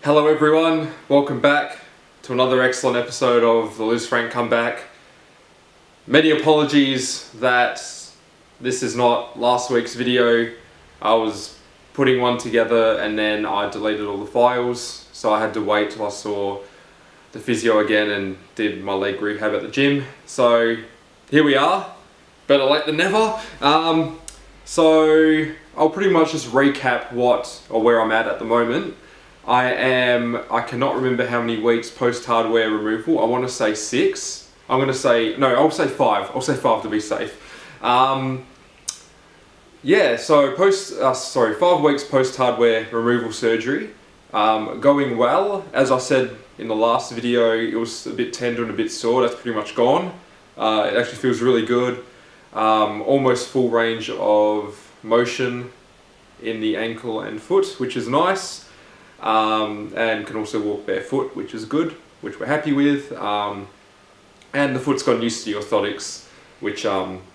Hello everyone, welcome back to another excellent episode of the Lisfranc comeback. Many apologies that this is not last week's video. I was putting one together and then I deleted all the files, so I had to wait till I saw the physio again and did my leg rehab at the gym. So here we are, better late than never. So I'll pretty much just recap where I'm at the moment. I cannot remember how many weeks post hardware removal. I want to say 6. I'll say 5. I'll say 5 to be safe. Yeah, so 5 weeks post hardware removal surgery. Going well. As I said in the last video, it was a bit tender and a bit sore. That's pretty much gone. It actually feels really good. Almost full range of motion in the ankle and foot, which is nice. And can also walk barefoot, which is good, which we're happy with. And the foot's gotten used to the orthotics, which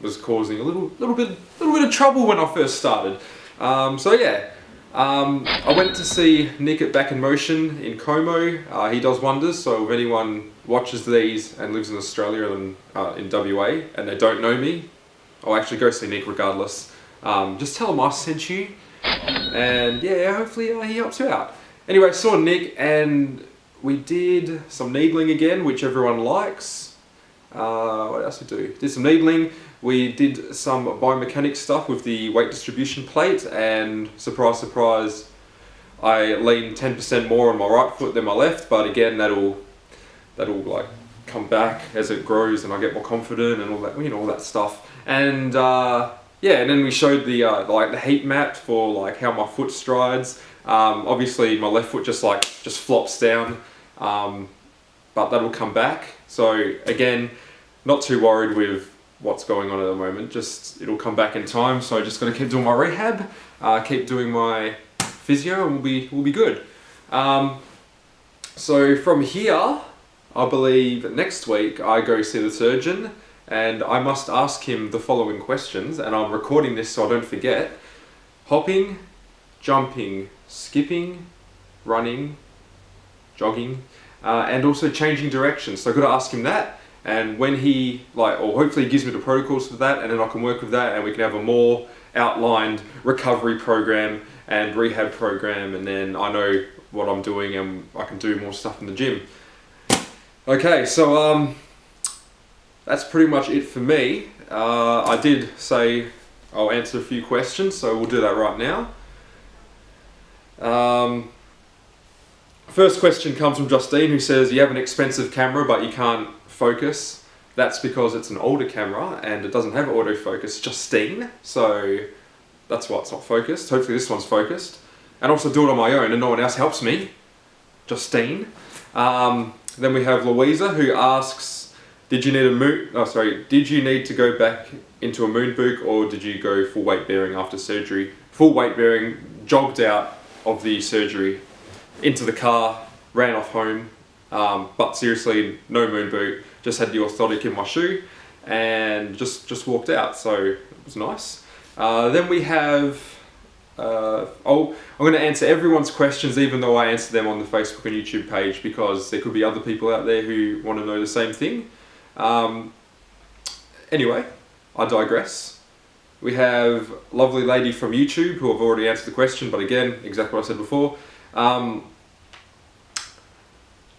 was causing a little bit of trouble when I first started. So yeah, I went to see Nick at Back in Motion in Como. He does wonders. So if anyone watches these and lives in Australia and in WA and they don't know me, I'll actually go see Nick regardless. Just tell him I sent you, and yeah, hopefully he helps you out. Anyway, saw Nick and we did some needling again, which everyone likes. What else we do? Did some needling. We did some biomechanics stuff with the weight distribution plate, and surprise, surprise, I leaned 10% more on my right foot than my left, but again, that'll like come back as it grows and I get more confident and all that, all that stuff. And yeah, and then we showed the the heat map for like how my foot strides. Obviously my left foot just flops down, but that'll come back. So again, not too worried with what's going on at the moment, just it'll come back in time. So just gonna keep doing my rehab, keep doing my physio, and we'll be good. So from here, I believe next week I go see the surgeon and I must ask him the following questions, and I'm recording this so I don't forget. Hopping, jumping, skipping, running, jogging, and also changing directions. So I've got to ask him that, and when he, or hopefully he gives me the protocols for that, and then I can work with that and we can have a more outlined recovery program and rehab program, and then I know what I'm doing and I can do more stuff in the gym. Okay, so that's pretty much it for me. I did say I'll answer a few questions, so we'll do that right now. First question comes from Justine, who says, you have an expensive camera but you can't focus. That's because it's an older camera and it doesn't have autofocus, Justine. So that's why it's not focused. Hopefully this one's focused. And also do it on my own and no one else helps me. Justine. Then we have Louisa, who asks, did you need to go back into a moon boot, or did you go full weight bearing after surgery? Full weight bearing, jogged out of the surgery, into the car, ran off home, but seriously, no moon boot, just had the orthotic in my shoe, and just walked out, so it was nice. Then we have, I'm going to answer everyone's questions, even though I answer them on the Facebook and YouTube page, because there could be other people out there who want to know the same thing. Anyway, I digress. We have lovely lady from YouTube who I've already answered the question, but again, exactly what I said before.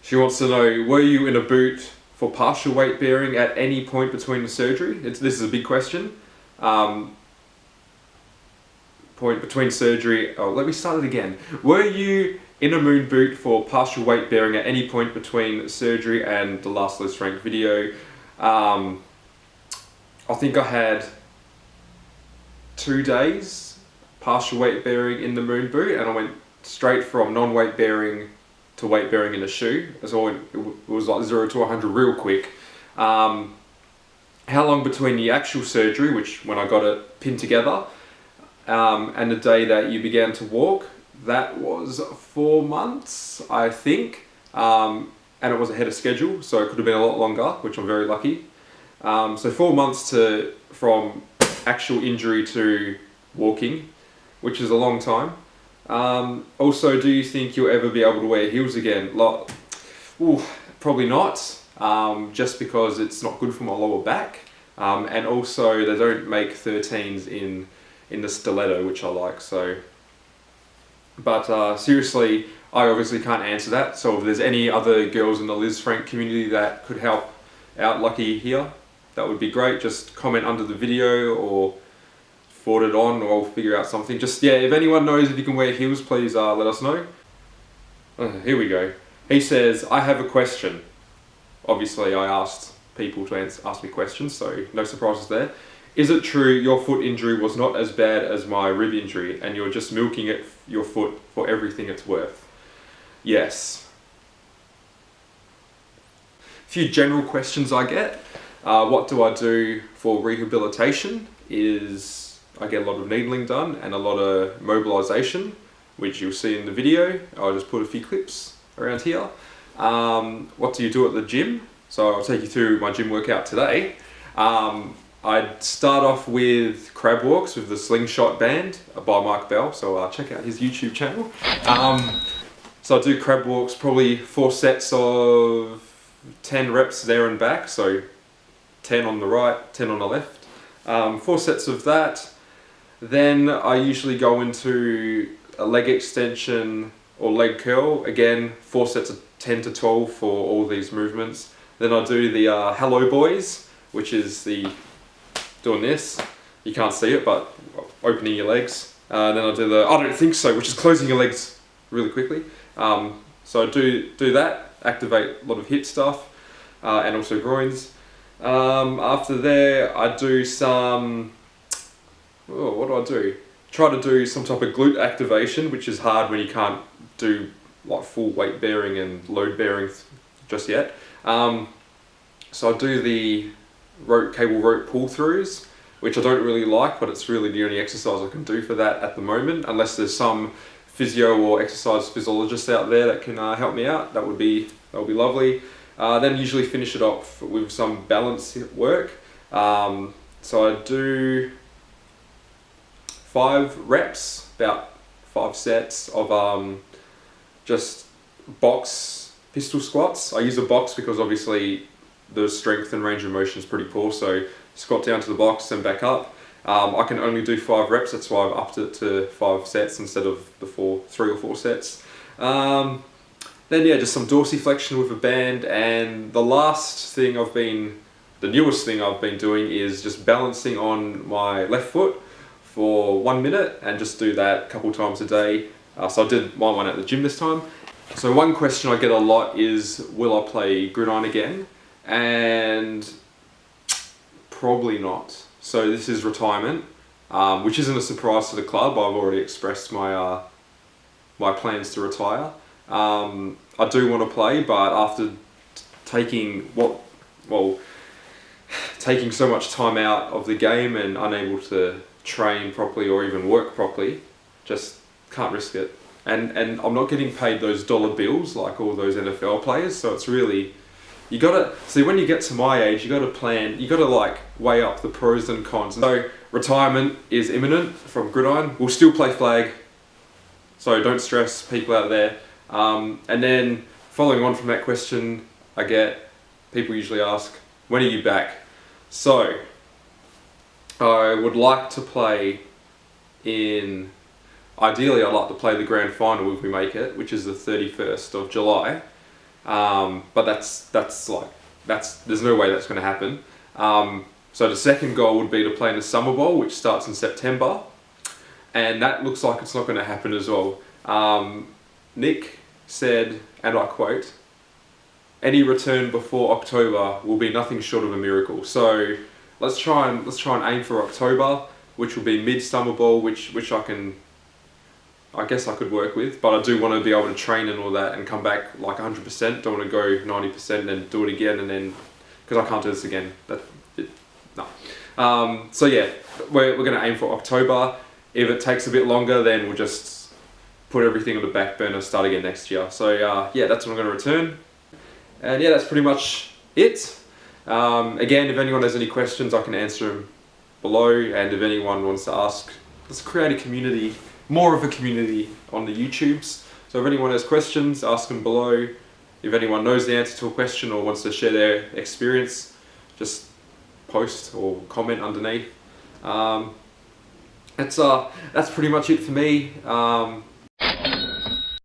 She wants to know, were you in a boot for partial weight bearing at any point between the surgery? This is a big question. Point between surgery, let me start it again. Were you in a moon boot for partial weight bearing at any point between surgery and the last Lisfranc video? I think I had 2 days partial weight bearing in the moon boot, and I went straight from non-weight bearing to weight bearing in a shoe. So it was like 0 to 100 real quick. How long between the actual surgery, which when I got it pinned together, and the day that you began to walk? That was 4 months, I think, and it was ahead of schedule, so it could have been a lot longer, which I'm very lucky. So 4 months from actual injury to walking, which is a long time. Also, do you think you'll ever be able to wear heels again? Like, ooh, probably not, just because it's not good for my lower back. And also they don't make 13s in the stiletto, which I like, so. But seriously, I obviously can't answer that, so if there's any other girls in the Lisfranc community that could help out Lucky here, that would be great. Just comment under the video or forward it on, or I'll figure out something. Just, yeah, if anyone knows if you can wear heels, please let us know. Here we go. He says, I have a question. Obviously I asked people to ask me questions, so no surprises there. Is it true your foot injury was not as bad as my rib injury and you're just milking your foot for everything it's worth? Yes. A few general questions I get. What do I do for rehabilitation? Is I get a lot of needling done and a lot of mobilisation, which you'll see in the video. I'll just put a few clips around here. What do you do at the gym? So I'll take you through my gym workout today. I'd start off with crab walks with the slingshot band by Mark Bell, so check out his YouTube channel. So I do crab walks, probably 4 sets of 10 reps there and back, so 10 on the right, 10 on the left. 4 sets of that. Then I usually go into a leg extension or leg curl, again 4 sets of 10 to 12 for all these movements. Then I do the Hello Boys, which is doing this. You can't see it, but opening your legs. Then I do the I don't think so, which is closing your legs really quickly. So I do that, activate a lot of hip stuff, and also groins. After there, I do some, what do I do? Try to do some type of glute activation, which is hard when you can't do like full weight bearing and load bearing just yet. So I do the cable rope pull throughs, which I don't really like, but it's really the only exercise I can do for that at the moment, unless there's some physio or exercise physiologist out there that can help me out. That would be lovely. Then usually finish it off with some balance work. So I do 5 reps, about 5 sets of just box pistol squats. I use a box because obviously the strength and range of motion is pretty poor, so squat down to the box and back up. I can only do 5 reps, that's why I've upped it to 5 sets instead of the 3 or 4 sets. Then yeah, just some dorsiflexion with a band, and the newest thing I've been doing is just balancing on my left foot for 1 minute, and just do that a couple times a day. So I did my one at the gym this time. So one question I get a lot is, will I play gridiron again? And probably not. So this is retirement, which isn't a surprise to the club. I've already expressed my my plans to retire. I do want to play, but after taking so much time out of the game and unable to train properly or even work properly, just can't risk it. And I'm not getting paid those dollar bills like all those NFL players, so it's really, you gotta see, when you get to my age, you gotta plan, you gotta like weigh up the pros and cons. So retirement is imminent from gridiron. We'll still play flag, so don't stress, people out there. And then following on from that question, I get people usually ask, when are you back? So I would like to play in, ideally I'd like to play the grand final if we make it, which is the 31st of July. But there's no way that's going to happen. So the second goal would be to play in the Summer Bowl, which starts in September, and that looks like it's not going to happen as well. Nick said, and I quote, "Any return before October will be nothing short of a miracle." So let's try and aim for October, which will be mid-Summer Bowl, which I guess I could work with, but I do want to be able to train and all that and come back like 100%. Don't want to go 90% and then do it again, and then, because I can't do this again. No. So yeah, we're going to aim for October. If it takes a bit longer, then we'll just put everything on the back burner, start again next year. So yeah, that's when I'm going to return. And yeah, that's pretty much it. Again, if anyone has any questions, I can answer them below, and if anyone wants to ask, let's create a community more of a community on the YouTubes. So if anyone has questions, ask them below. If anyone knows the answer to a question or wants to share their experience, just post or comment underneath. That's pretty much it for me.